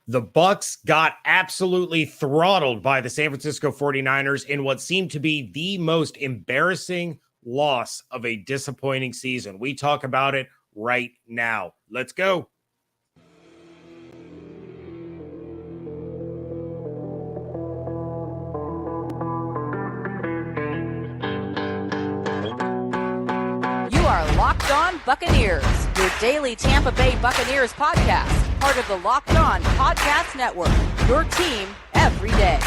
The Bucs got absolutely throttled by the San Francisco 49ers in what seemed to be the most embarrassing loss of a disappointing season. We talk about it right now. Let's go. You are Locked On Buccaneers, your daily Tampa Bay Buccaneers podcast, part of the Locked On Podcast Network, your team every day.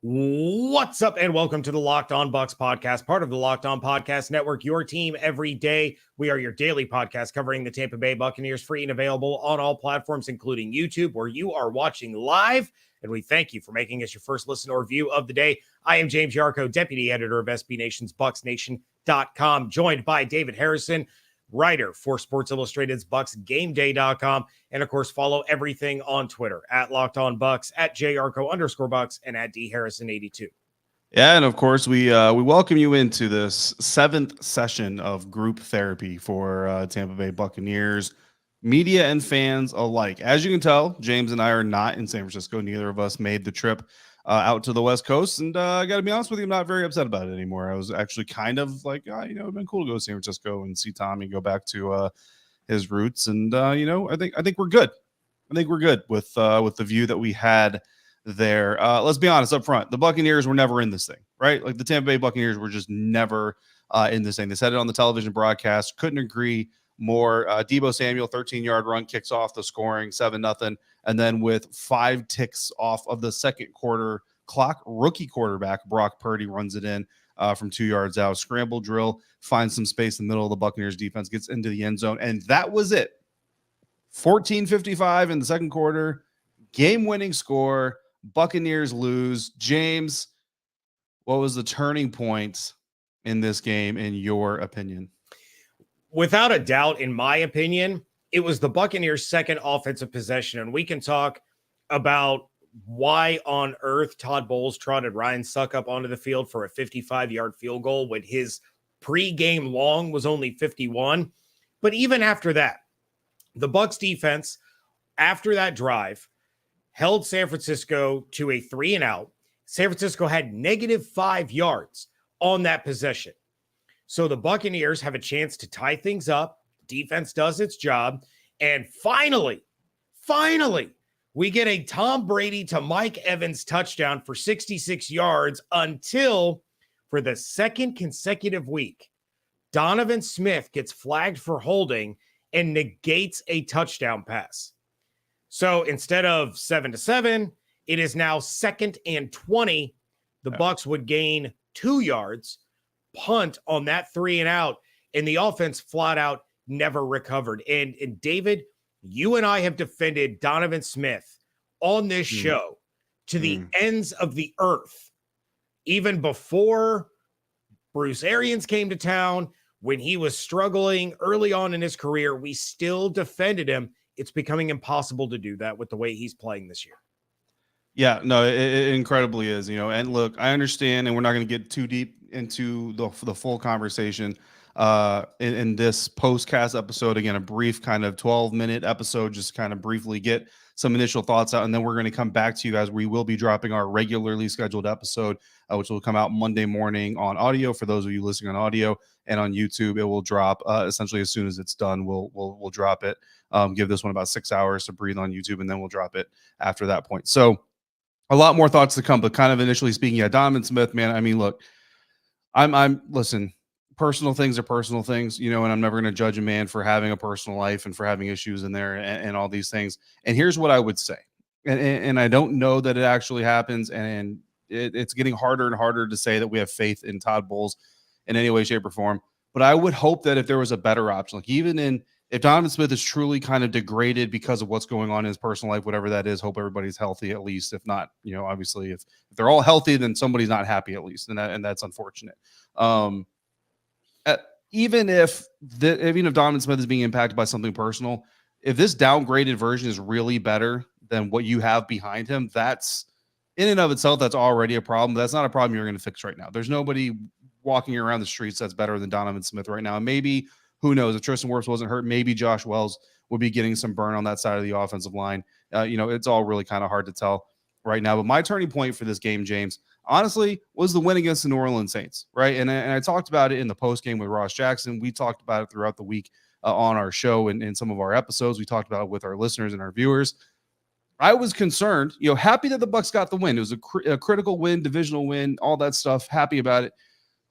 What's up, and welcome to the Locked On Bucs podcast, part of the Locked On Podcast Network, your team every day. We are your daily podcast covering the Tampa Bay Buccaneers, free and available on all platforms, including YouTube, where you are watching live. And we thank you for making us your first listen or view of the day. I am James Yarcho, deputy editor of SB Nation's BucsNation.com, joined by David Harrison, writer for Sports Illustrated's BucsGameDay.com. And of course, follow everything on Twitter at Locked On Bucs, at JYarcho_Bucs, and at DHarrison82. Yeah, and of course, we welcome you into this 7th session of group therapy for Tampa Bay Buccaneers, media and fans alike. As you can tell, James and I are not in San Francisco. Neither of us made the trip out to the West Coast, and I got to be honest with you, I'm not very upset about it anymore. I was actually kind of like, it'd been cool to go to San Francisco and see Tommy, go back to his roots, and I think we're good. I think we're good with the view that we had there. Let's be honest up front, the Buccaneers were never in this thing, right? Like the Tampa Bay Buccaneers were just never in this thing. They said it on the television broadcast. Couldn't agree more. Deebo Samuel, 13-yard run, kicks off the scoring, 7-0. And then with 5 ticks off of the second quarter clock, rookie quarterback Brock Purdy runs it in from 2 yards out. Scramble drill, finds some space in the middle of the Buccaneers defense, gets into the end zone. And that was it. 14:55 in the second quarter, game-winning score. Buccaneers lose. James, what was the turning point in this game, in your opinion? Without a doubt, in my opinion, it was the Buccaneers' second offensive possession. And we can talk about why on earth Todd Bowles trotted Ryan Succop onto the field for a 55-yard field goal when his pregame long was only 51. But even after that, the Bucs defense, after that drive, held San Francisco to a 3-and-out. San Francisco had -5 yards on that possession. So the Buccaneers have a chance to tie things up. Defense does its job. And finally, we get a Tom Brady to Mike Evans touchdown for 66 yards until, for the second consecutive week, Donovan Smith gets flagged for holding and negates a touchdown pass. So instead of 7-7, it is now 2nd and 20. The Bucs would gain 2 yards, punt on that 3-and-out, and the offense flat out never recovered. And David, you and I have defended Donovan Smith on this show to the ends of the earth, even before Bruce Arians came to town, when he was struggling early on in his career. We still defended him. It's becoming impossible to do that with the way he's playing this year. Yeah, no, it incredibly is, and look, I understand, and we're not going to get too deep into the full conversation in this postcast episode. Again, a brief kind of 12-minute episode, just kind of briefly get some initial thoughts out, and then we're going to come back to you guys. We will be dropping our regularly scheduled episode, which will come out Monday morning on audio for those of you listening on audio, and on YouTube it will drop essentially as soon as it's done. We'll drop it. Give this one about 6 hours to breathe on YouTube, and then we'll drop it after that point. So a lot more thoughts to come, but kind of initially speaking, Donovan Smith, man, I mean, look, listen, personal things are personal things, and I'm never going to judge a man for having a personal life and for having issues in there and all these things. And here's what I would say. And I don't know that it actually happens. And it's getting harder and harder to say that we have faith in Todd Bowles in any way, shape, or form. But I would hope that if there was a better option, like if Donovan Smith is truly kind of degraded because of what's going on in his personal life, whatever that is, hope everybody's healthy at least. If not, obviously if they're all healthy, then somebody's not happy at least. And that's unfortunate. Even if Donovan Smith is being impacted by something personal, if this downgraded version is really better than what you have behind him, that's in and of itself, that's already a problem. That's not a problem you're going to fix right now. There's nobody walking around the streets that's better than Donovan Smith right now. And maybe, who knows, if Tristan Wirfs wasn't hurt, maybe Josh Wells would be getting some burn on that side of the offensive line. It's all really kind of hard to tell right now. But my turning point for this game, James, honestly, was the win against the New Orleans Saints, right? And I talked about it in the post game with Ross Jackson. We talked about it throughout the week on our show and in some of our episodes. We talked about it with our listeners and our viewers. I was concerned, happy that the Bucs got the win. It was a critical win, divisional win, all that stuff. Happy about it.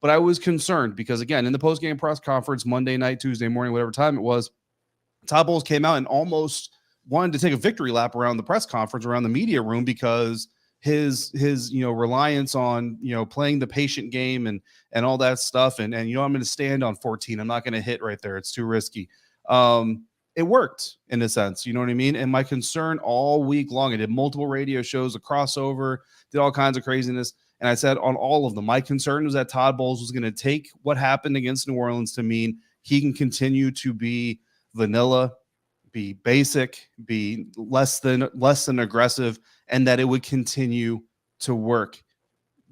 But I was concerned because, again, in the post-game press conference, Monday night, Tuesday morning, whatever time it was, Todd Bowles came out and almost wanted to take a victory lap around the press conference, around the media room, because his reliance on, playing the patient game and all that stuff. And I'm going to stand on 14. I'm not going to hit right there. It's too risky. It worked in a sense, you know what I mean? And my concern all week long, I did multiple radio shows, a crossover, did all kinds of craziness. And I said on all of them, my concern was that Todd Bowles was going to take what happened against New Orleans to mean he can continue to be vanilla, be basic, be less than aggressive, and that it would continue to work.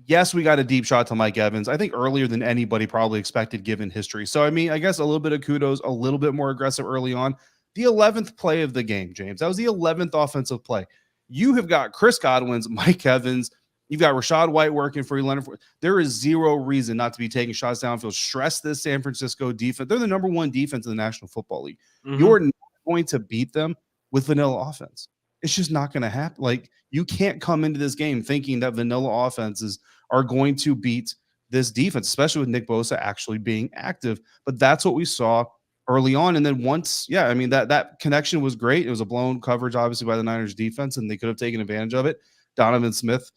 Yes, we got a deep shot to Mike Evans, I think earlier than anybody probably expected given history. So, I guess a little bit of kudos, a little bit more aggressive early on. The 11th play of the game, James. That was the 11th offensive play. You have got Chris Godwin's, Mike Evans. You've got Rachaad White working for you, Leonard. There is zero reason not to be taking shots downfield. Stress this San Francisco defense. They're the number one defense in the National Football League. Mm-hmm. You're not going to beat them with vanilla offense. It's just not going to happen. Like, you can't come into this game thinking that vanilla offenses are going to beat this defense, especially with Nick Bosa actually being active. But that's what we saw early on. And then once, that connection was great. It was a blown coverage, obviously, by the Niners defense, and they could have taken advantage of it. Donovan Smith,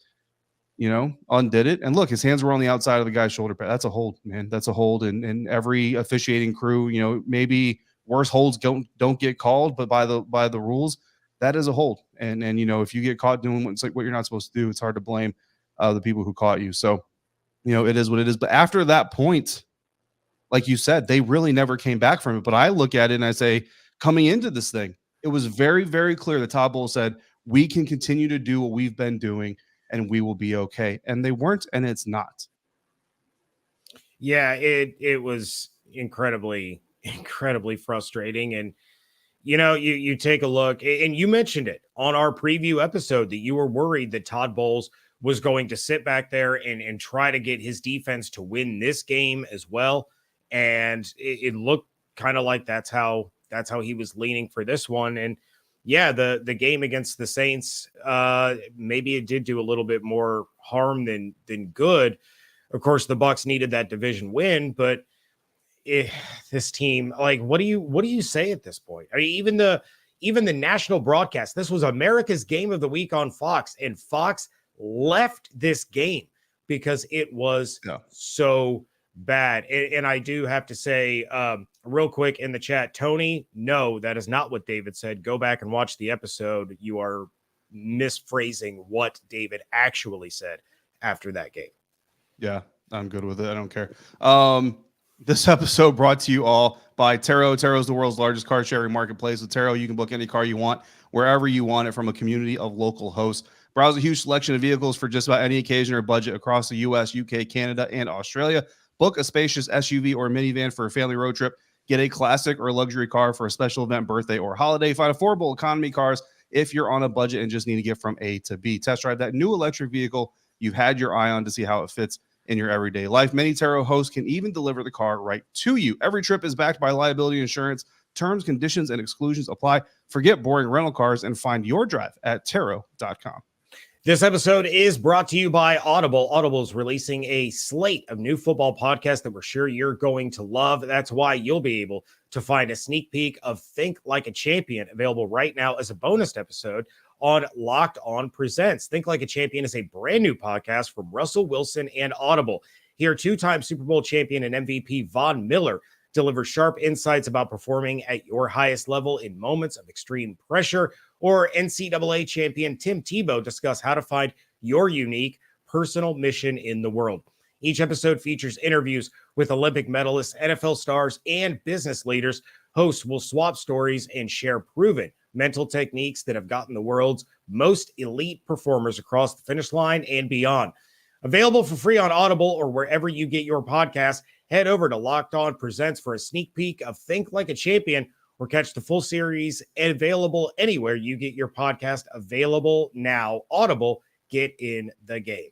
undid it. And look, his hands were on the outside of the guy's shoulder pad. That's a hold, man. That's a hold. And every officiating crew, maybe worse holds don't get called, but by the rules, that is a hold. And if you get caught doing what you're not supposed to do, it's hard to blame the people who caught you. So, it is what it is. But after that point, like you said, they really never came back from it. But I look at it and I say, coming into this thing, it was very, very clear that Todd Bowles said, we can continue to do what we've been doing and we will be okay. And they weren't, and it's not. Yeah, it was incredibly frustrating. And, you take a look, and you mentioned it on our preview episode that you were worried that Todd Bowles was going to sit back there and try to get his defense to win this game as well. And it looked kind of like that's how he was leaning for this one. And yeah, the game against the Saints, maybe it did do a little bit more harm than good. Of course, the Bucs needed that division win, but this team, like, what do you say at this point? I mean, even the national broadcast, this was America's Game of the Week on Fox, and Fox left this game because it was so bad. And I do have to say, real quick in the chat, Tony, no, that is not what David said. Go back and watch the episode. You are misphrasing what David actually said after that game. Yeah, I'm good with it. I don't care. This episode brought to you all by Taro. Taro is the world's largest car sharing marketplace. With Taro, you can book any car you want, wherever you want it, from a community of local hosts. Browse a huge selection of vehicles for just about any occasion or budget across the U.S., U.K., Canada, and Australia. Book a spacious SUV or minivan for a family road trip. Get a classic or luxury car for a special event, birthday, or holiday. Find affordable economy cars if you're on a budget and just need to get from A to B. Test drive that new electric vehicle you've had your eye on to see how it fits in your everyday life. Many Taro hosts can even deliver the car right to you. Every trip is backed by liability insurance. Terms, conditions, and exclusions apply. Forget boring rental cars and find your drive at Taro.com. This episode is brought to you by Audible. Audible is releasing a slate of new football podcasts that we're sure you're going to love. That's why you'll be able to find a sneak peek of Think Like a Champion, available right now as a bonus episode on Locked On Presents. Think Like a Champion is a brand new podcast from Russell Wilson and Audible. Here, two-time Super Bowl champion and MVP Von Miller delivers sharp insights about performing at your highest level in moments of extreme pressure, or NCAA champion Tim Tebow discuss how to find your unique personal mission in the world. Each episode features interviews with Olympic medalists, NFL stars, and business leaders. Hosts will swap stories and share proven mental techniques that have gotten the world's most elite performers across the finish line and beyond. Available for free on Audible or wherever you get your podcasts. Head over to Locked On Presents for a sneak peek of Think Like a Champion, or catch the full series available anywhere you get your podcast. Available now. Audible, get in the game.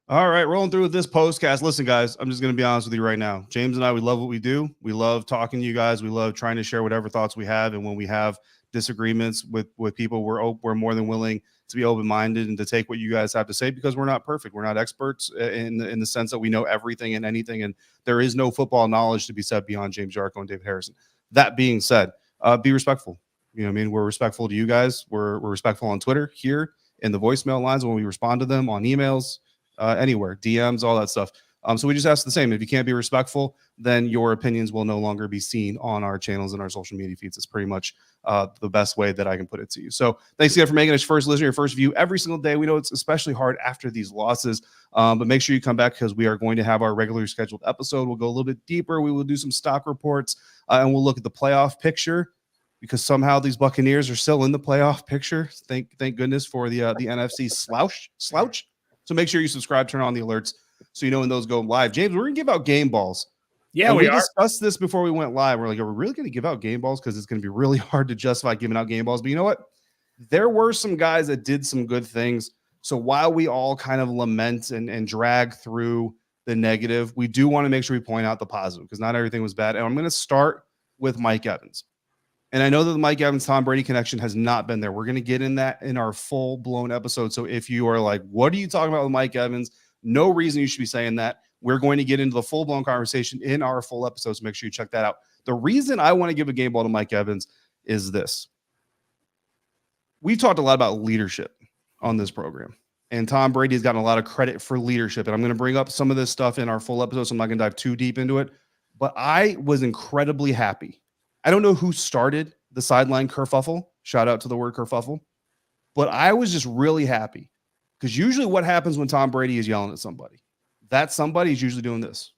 All right, rolling through with this postcast. Listen, guys, I'm just going to be honest with you right now. James and I, we love what we do. We love talking to you guys. We love trying to share whatever thoughts we have. And when we have disagreements with people, we're more than willing to be open-minded and to take what you guys have to say, because we're not perfect. We're not experts in the sense that we know everything and anything. And there is no football knowledge to be said beyond James Yarcho and David Harrison. That being said, be respectful. You know what I mean? We're respectful to you guys. We're respectful on Twitter, here in the voicemail lines when we respond to them, on emails, anywhere, DMs, all that stuff. So we just ask the same. If you can't be respectful, then your opinions will no longer be seen on our channels and our social media feeds. It's pretty much the best way that I can put it to you. So thanks again for making us first listener, your first view every single day. We know it's especially hard after these losses, but make sure you come back, because we are going to have our regularly scheduled episode. We'll go a little bit deeper. We will do some stock reports, and we'll look at the playoff picture, because somehow these Buccaneers are still in the playoff picture. Thank goodness for the NFC slouch. So make sure you subscribe, turn on the alerts, so you know when those go live. James, we're going to give out game balls. Yeah, and we are. discussed this before we went live. We're like, are we really going to give out game balls? Because it's going to be really hard to justify giving out game balls. But you know what? There were some guys that did some good things. So while we all kind of lament and drag through the negative, we do want to make sure we point out the positive, because not everything was bad. And I'm going to start with Mike Evans. And I know that the Mike Evans, Tom Brady connection has not been there. We're going to get in that in our full-blown episode. So if you are like, what are you talking about with Mike Evans? No reason you should be saying that. We're going to get into the full-blown conversation in our full episode, so make sure you check that out. The reason I want to give a game ball to Mike Evans is this. We've talked a lot about leadership on this program, and Tom Brady has gotten a lot of credit for leadership. And I'm going to bring up some of this stuff in our full episode, so I'm not going to dive too deep into it. But I was incredibly happy. I don't know who started the sideline kerfuffle. Shout out to the word kerfuffle. But I was just really happy, because usually what happens when Tom Brady is yelling at somebody, that somebody is usually doing this.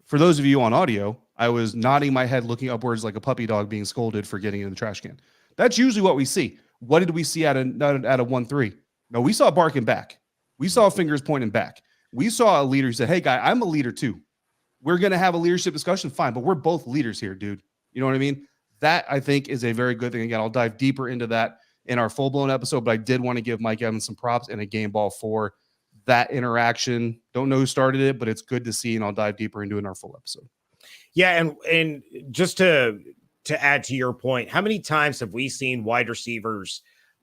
For those of you on audio, I was nodding my head, looking upwards like a puppy dog being scolded for getting in the trash can. That's usually what we see. What did we see out of 1-3? No, we saw barking back. We saw fingers pointing back. We saw a leader who said, hey, guy, I'm a leader too. We're going to have a leadership discussion. Fine, but we're both leaders here, dude. You know what I mean? That, I think, is a very good thing. Again, I'll dive deeper into that in our full-blown episode, but I did want to give Mike Evans some props and a game ball for that interaction. Don't know who started it, but it's good to see, and I'll dive deeper into it in our full episode. Yeah, and just to add to your point, how many times have we seen wide receivers,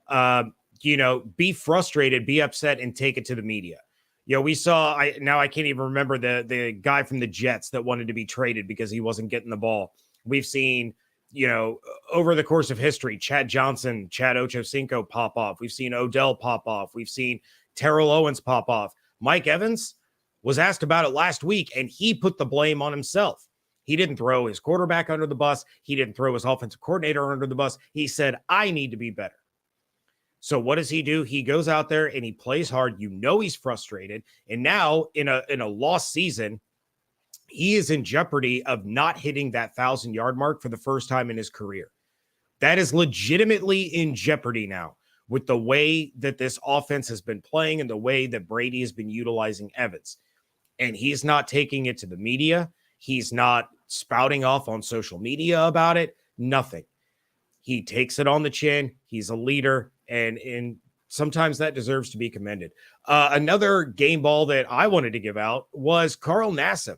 be frustrated, be upset, and take it to the media? We saw, I can't even remember the guy from the Jets that wanted to be traded because he wasn't getting the ball. We've seen, over the course of history, Chad Johnson, Chad Ochocinco pop off. We've seen Odell pop off. We've seen Terrell Owens pop off. Mike Evans was asked about it last week, and he put the blame on himself. He didn't throw his quarterback under the bus. He didn't throw his offensive coordinator under the bus. He said, I need to be better. So what does he do? He goes out there and he plays hard. He's frustrated. And now in a lost season, he is in jeopardy of not hitting that 1,000-yard mark for the first time in his career. That is legitimately in jeopardy now with the way that this offense has been playing and the way that Brady has been utilizing Evans. And he's not taking it to the media. He's not spouting off on social media about it. Nothing. He takes it on the chin. He's a leader. And sometimes that deserves to be commended. Another game ball that I wanted to give out was Carl Nassib.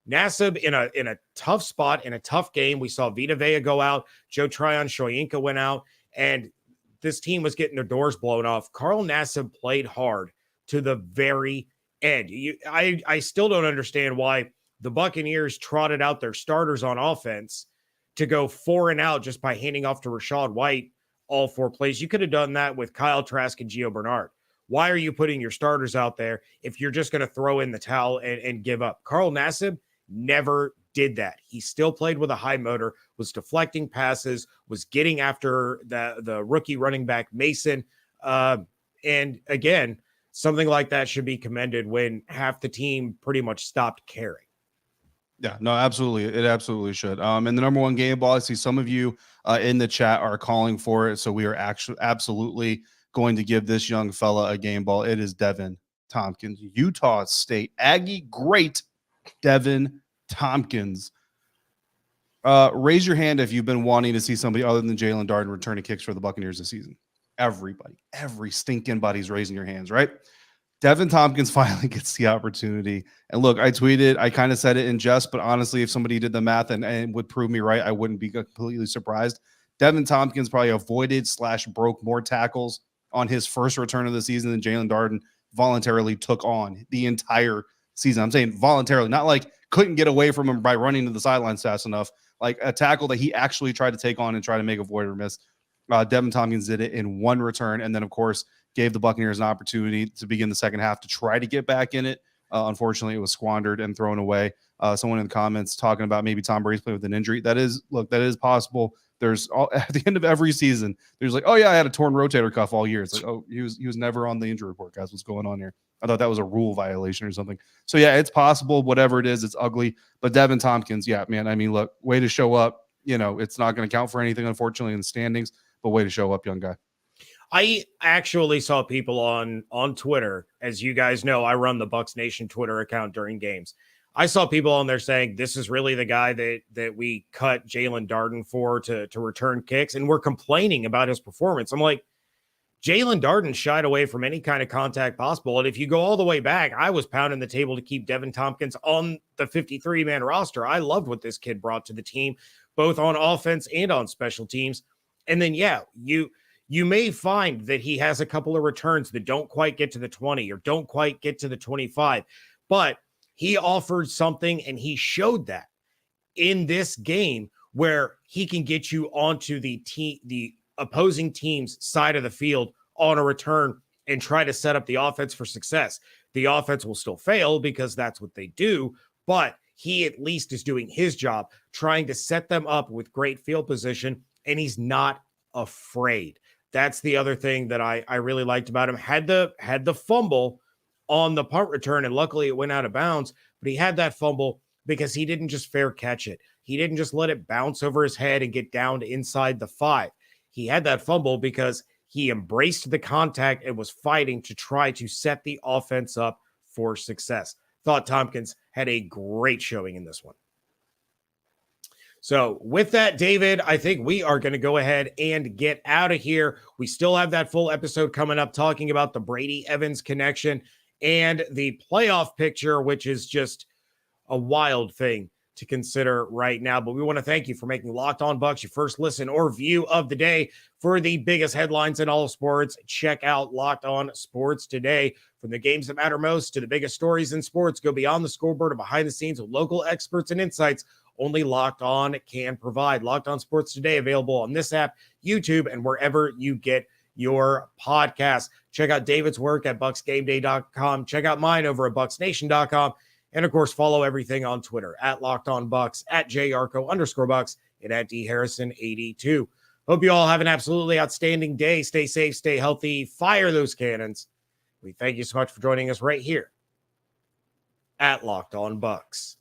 Nassib in a tough spot, in a tough game. We saw Vita Vea go out. Joe Tryon-Shoyinka went out. And this team was getting their doors blown off. Carl Nassib played hard to the very end. I still don't understand why the Buccaneers trotted out their starters on offense to go 4 and out just by handing off to Rachaad White all 4 plays. You could have done that with Kyle Trask and Gio Bernard. Why are you putting your starters out there if you're just going to throw in the towel and give up? Carl Nassib never did that. He still played with a high motor, was deflecting passes, was getting after the rookie running back Mason. And again, something like that should be commended when half the team pretty much stopped caring. Yeah, no, absolutely. It absolutely should. And the number one game ball, I see some of you in the chat are calling for it. So we are actually absolutely going to give this young fella a game ball. It is Deven Thompkins, Utah State Aggie great Deven Thompkins. Raise your hand if you've been wanting to see somebody other than Jalen Darden returning kicks for the Buccaneers this season. Everybody, every stinking body's raising your hands, right? Deven Thompkins finally gets the opportunity. And look, I tweeted, I kind of said it in jest, but honestly, if somebody did the math and would prove me right, I wouldn't be completely surprised. Deven Thompkins probably avoided / broke more tackles on his first return of the season than Jalen Darden voluntarily took on the entire season. I'm saying voluntarily, not like couldn't get away from him by running to the sidelines fast enough, like a tackle that he actually tried to take on and try to make a void or miss. Deven Thompkins did it in one return. And then, of course, gave the Buccaneers an opportunity to begin the second half to try to get back in it. Unfortunately, it was squandered and thrown away. Someone in the comments talking about maybe Tom Brady's playing with an injury. That is possible. There's at the end of every season, there's like, oh yeah, I had a torn rotator cuff all year. It's like, oh, he was never on the injury report, guys. What's going on here? I thought that was a rule violation or something. So yeah, it's possible. Whatever it is, it's ugly. But Deven Thompkins, yeah, man. I mean, look, way to show up. You know, it's not going to count for anything, unfortunately, in the standings. But way to show up, young guy. I actually saw people on Twitter. As you guys know, I run the Bucs Nation Twitter account during games. I saw people on there saying this is really the guy that we cut Jalen Darden for to return kicks, and we're complaining about his performance. I'm like, Jalen Darden shied away from any kind of contact possible. And if you go all the way back, I was pounding the table to keep Deven Thompkins on the 53-man roster. I loved what this kid brought to the team, both on offense and on special teams. And then, yeah, you may find that he has a couple of returns that don't quite get to the 20 or don't quite get to the 25, but he offered something and he showed that in this game where he can get you onto the opposing team's side of the field on a return and try to set up the offense for success. The offense will still fail because that's what they do, but he at least is doing his job, trying to set them up with great field position, and he's not afraid. That's the other thing that I really liked about him. Had the fumble on the punt return, and luckily it went out of bounds, but he had that fumble because he didn't just fair catch it. He didn't just let it bounce over his head and get down to inside the 5. He had that fumble because he embraced the contact and was fighting to try to set the offense up for success. Thought Thompkins had a great showing in this one. So with that, David, I think we are going to go ahead and get out of here. We still have that full episode coming up talking about the Brady Evans connection and the playoff picture, which is just a wild thing to consider right now. But we want to thank you for making Locked On Bucs your first listen or view of the day. For the biggest headlines in all of sports, check out Locked On Sports Today. From the games that matter most to the biggest stories in sports, go beyond the scoreboard and behind the scenes with local experts and insights only Locked On can provide. Locked On Sports Today, available on this app, YouTube, and wherever you get your podcasts. Check out David's work at BucsGameDay.com. Check out mine over at BucsNation.com. And, of course, follow everything on Twitter at Locked On Bucs, at JYarcho_Bucs, and at DHarrison82. Hope you all have an absolutely outstanding day. Stay safe, stay healthy, fire those cannons. We thank you so much for joining us right here at Locked On Bucs.